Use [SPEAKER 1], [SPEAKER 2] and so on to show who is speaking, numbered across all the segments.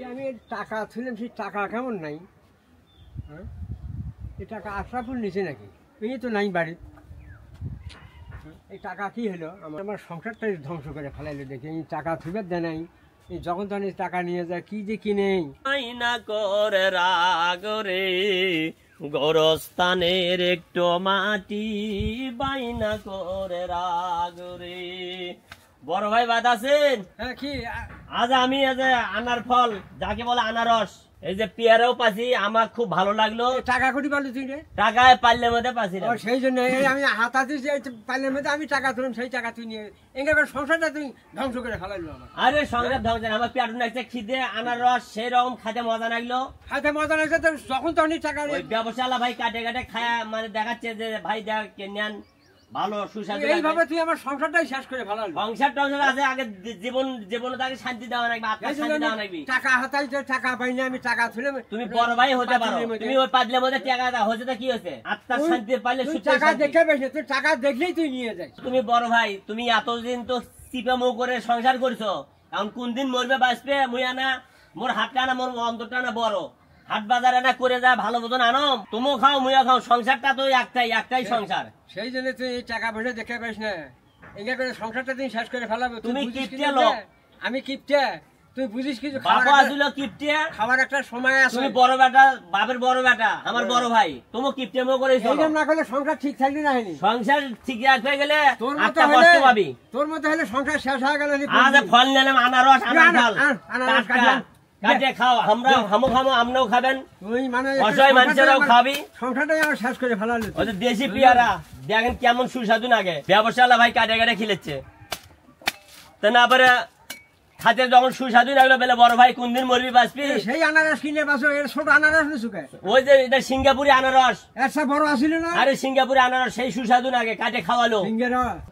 [SPEAKER 1] আমি টাকা ছিলাম, সেই টাকা কেমন নাই? হ্যাঁ, এই টাকা আশরাফুল নিচে নাকি? এই তো নাই বাড়ি। এই টাকা কি হলো? আমার সংসারটাই ধ্বংস করে ফেলাইলো। দেখি এই টাকা ফেরত দেয় নাই, এই যখন তখন টাকা নিয়ে যায়, কি যে কিনে
[SPEAKER 2] না করে রাগরে গোরস্থানের একটু মাটি বাইনা করে রাগরে। বড় ভাই বাদ আছেন?
[SPEAKER 1] হ্যাঁ, কি
[SPEAKER 2] আজ আমি আনার ফল যাকে বলে আনারস, এই যে পেয়ারাও পাচ্ছি, আমার খুব ভালো লাগলো।
[SPEAKER 1] টাকা কোটি পারলি তুই?
[SPEAKER 2] টাকায় পাল্লের মধ্যে পাচ্ছি,
[SPEAKER 1] সেই জন্য আমি হাতাতে পাল্লের মধ্যে আমি টাকা তুলাম, সেই টাকা তুই নিয়ে এবার সংসারটা তুই ধ্বংস করে ফেলাইলো আমার।
[SPEAKER 2] আরে সংসার ধ্বংস, আমার পেট লাগছে খিদে, আনারস সেই রকম খাইতে মজা লাগলো।
[SPEAKER 1] খাইতে মজা লাগছে তো যখন তখনই টাকা
[SPEAKER 2] ব্যবসালা ভাই কাটে কাটে খায়া মানে দেখাচ্ছে যে ভাই দেখ নেন ভালো সুস্বাদু।
[SPEAKER 1] এইভাবে তুই আমার সংসারটাই শেষ করে ফেলাল।
[SPEAKER 2] সংসার টংসার আছে, আগে জীবনে তাকে শান্তি দেওয়া লাগবে, আত্মার শান্তি দেওয়া লাগবে।
[SPEAKER 1] টাকা হাতাই টাকা পাই না, আমি টাকা তুলে
[SPEAKER 2] তুমি বড় ভাই হতে পারো, তুমি ওই পাতলের মধ্যে টাকা দাও, হচ্ছে তো কি হয়েছে? আত্মার শান্তি পাইলে
[SPEAKER 1] টাকা দেখে পেয়েছে, তুই টাকা দেখলেই তুই নিয়ে যাই।
[SPEAKER 2] তুমি বড় ভাই, তুমি এতদিন তো চিপে মুখ করে সংসার করছো, এখন কোন দিন মরবে বাঁচবে? মুই আনা মোর হাতটা না, মোর অন্তরটা না বড়, হাট বাজার না করে যা ভালো মতন আনো, তুমিও খাও মুইও খাও, সংসারটা তো একটাই সংসার।
[SPEAKER 1] সেই জন্য তুই এই টাকা পয়সা দেখে পাইস না, এঙ্গা করে সংসারটা তুই শেষ করে ফেলাবে।
[SPEAKER 2] তুমি কিপটে লোক,
[SPEAKER 1] আমি কিপটে, তুই বুঝিস কিছু?
[SPEAKER 2] বাবা আসলে কিপটে,
[SPEAKER 1] খাবার একটা সময় আছে।
[SPEAKER 2] তুমি বড় বেটা, বাপের বড় বেটা, আমার বড় ভাই, তুমি কিপটে মো করে
[SPEAKER 1] না করলে সংসার ঠিক থাকলি না হয়নি।
[SPEAKER 2] সংসার ঠিক রাখতে গেলে একটা কষ্ট পাবি।
[SPEAKER 1] তোর মতো হলে সংসার শেষ হয়ে গেল।
[SPEAKER 2] আজ ফল নিলাম আনারস, আনারস কাটে খাও, আমরা খামো, আমরাও খাবেন, অসহায় মানুষেরাও খাবি।
[SPEAKER 1] সংসারটাই আমার শেষ করে ফেলালো।
[SPEAKER 2] ওদের দেশি পেয়ারা দেখেন কেমন সুস্বাদু লাগে, ব্যবসালা ভাই কাটে কাটে খিলেছে। তা না পারে খাতে যখন সুস্বাদু লাগলো বলে বড় ভাই কোন দিন মরবি বাঁচবি?
[SPEAKER 1] সেই আনারস কিনে বাঁচো, এর ছোট আনারস শুকায়।
[SPEAKER 2] ওই যে এটা সিঙ্গাপুরি আনারস,
[SPEAKER 1] একটা বড় আসিল না?
[SPEAKER 2] আরে সিঙ্গাপুরি আনারস সেই সুস্বাদু লাগে, কাটে খাওয়ালো।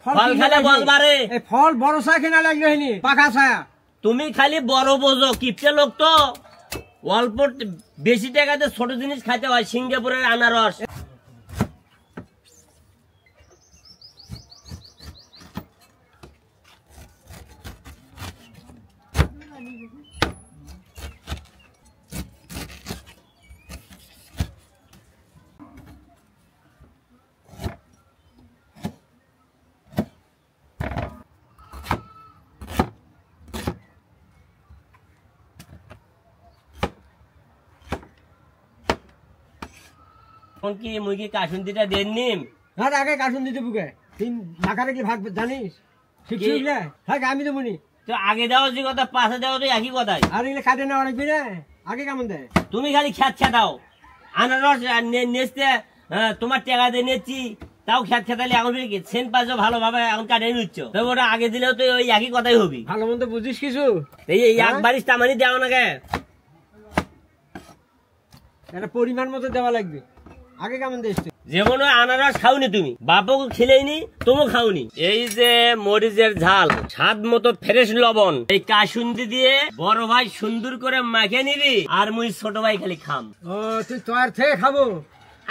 [SPEAKER 1] ফল
[SPEAKER 2] খেলে বলবারে
[SPEAKER 1] ফল বড় চা কিনা লাগলো হয়নি, পাকা ছায়া।
[SPEAKER 2] তুমি খালি বড় বোঝো, কিপটে লোক তো অল্প বেশি টাকাতে ছোট জিনিস খাইতে হয়। সিঙ্গাপুরের আনারস কি মুই কি কাসুন্দিটা দেননি?
[SPEAKER 1] হ্যাঁ, আগে কাসুন দিতে বুকে তুই ঢাকা রেখে ভাগ জানিস? হ্যাঁ, আমি তো মনি
[SPEAKER 2] তো আগে দেওয়া যে কথা, পাশে দেওয়া তো একই কথাই।
[SPEAKER 1] আর এগুলো কাটে নেওয়া রাখবি না, আগে কেমন দেয়?
[SPEAKER 2] তুমি খালি খেত দাও আনারস নেচতে, তোমার টাকা দিয়ে নেছি, তাও খেতালি এখন সেন পাইছো ভালোভাবে, এখন কাটে নিচ্ছ, তো ওটা আগে দিলেও তো ওই একই কথাই হবি।
[SPEAKER 1] ভালো মন্দ বুঝিস কিছু?
[SPEAKER 2] এই একবারই তামানি দেওয়া না,
[SPEAKER 1] একটা পরিমাণ মতো দেওয়া লাগবে। আগে কেমন দিস?
[SPEAKER 2] যেমন আনারস খাওনি তুমি, বাপকে খেলেইনি, তুমি খাওনি। এই যে মরিচের ঝাল, স্বাদ মতো ফ্রেশ লবণ, এই কাসুন্দি দিয়ে বড় ভাই সুন্দর করে মাখে নিবি, আর মুই ছোট ভাই খালি খাম।
[SPEAKER 1] ও, তুই তোর থেকে খাবো?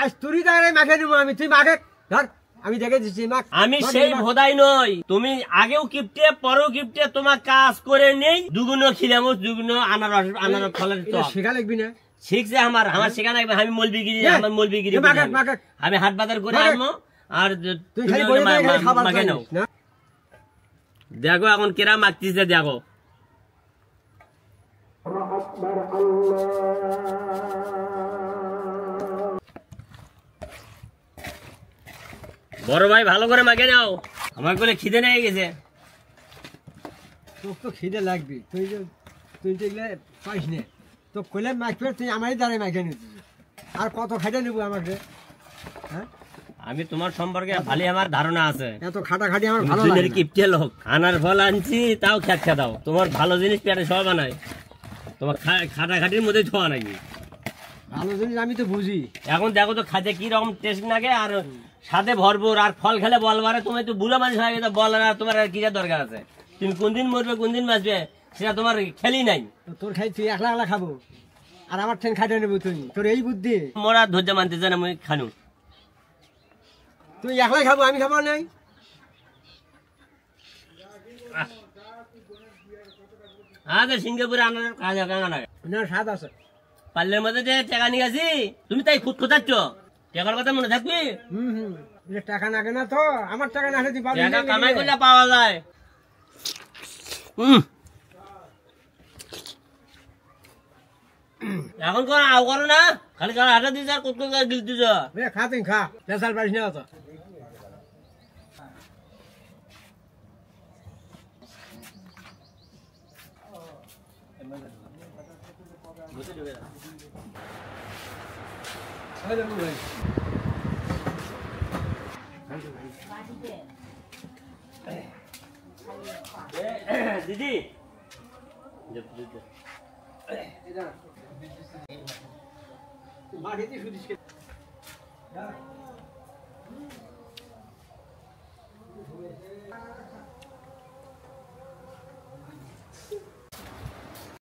[SPEAKER 1] আজ তুই তাহলে মাখে নিবো আমি, তুই মাখে ধর, আমি দেখে দিচ্ছি।
[SPEAKER 2] আমি সেই ভোদাই নই, তুমি আগেও কিপটে পরেও কিপটে, তোমার কাজ করে নেই, দুগুনো খিলামো, দুগুনো আনারস ফলের
[SPEAKER 1] শেখা লাগবি না?
[SPEAKER 2] শিখছে আমার শেখা লাগবে। আমি মলবিগিরি, আমার মলবিগিরি আমি হাট বাজার করে আনবো, আর মাখে নাও। দেখো এখন কেরা মাখতিছে, দেখো। বড় ভাই ভালো করে মাখে নাও, আমার করে খিদে নিয়ে গেছে।
[SPEAKER 1] তোর তো খিদে লাগবে, তুই যেগুলো পাইস না, তো কইলে মাখবে, তুই আমারই দ্বারাই মাখে নিতে, আর কত খাটে নেবো আমাকে? হ্যাঁ,
[SPEAKER 2] আমি তোমার সম্পর্কে ভালো আমার ধারণা আছে,
[SPEAKER 1] এত খাটাখাটি আমার ভালো লাগে না।
[SPEAKER 2] কিপটে লোক, আনার ফল আনছি তাও খেত দাও, তোমার ভালো জিনিস পেটে সব বানায়, তোমার খাটাখাটির মধ্যে ছোঁয়া নাকি
[SPEAKER 1] ভালো জিনিস? আমি তো বুঝি।
[SPEAKER 2] এখন দেখো তো খাতে কি রকম টেস্ট লাগে, আর সাথে ভরপুর, আর ফল খেলে বলবারে তুমি তো বুড়ো মানুষ হয়ে গেছে, বলার আর তোমার আর কিসের দরকার আছে? তুমি কোন দিন মরবে কোন দিন বাঁচবে সেটা তোমার খেলি নাই।
[SPEAKER 1] তোর খাই তুই একলা একলা খাবো, আর আমার ট্রেন খাইতে নেবো তুই, তোর এই বুদ্ধি?
[SPEAKER 2] মোরা ধৈর্য মানতে চান আমি খানু,
[SPEAKER 1] তুই একলাই খাবো, আমি খাবো নাই।
[SPEAKER 2] আগে সিঙ্গাপুরে আনার কাজ কাঙা না
[SPEAKER 1] না স্বাদ আছে
[SPEAKER 2] পাল্লের মধ্যে যে টাকা নিয়ে আসি তুমি তাই খুদ খোঁচাচ্ছ টাকার কথা মনে থাকবি
[SPEAKER 1] হুম এটা টাকা লাগে না তো আমার টাকা না হলে তুই পাবি
[SPEAKER 2] টাকা
[SPEAKER 1] না
[SPEAKER 2] কামাই
[SPEAKER 1] নাকি?
[SPEAKER 2] করলে পাওয়া যায় এখন কোন আও করো না খালি কার হাতে দিস আর কত গিল দিস
[SPEAKER 1] খা তুই খা পেশাল পারিস না তো
[SPEAKER 2] দিদি
[SPEAKER 1] মাটিতে শুধিস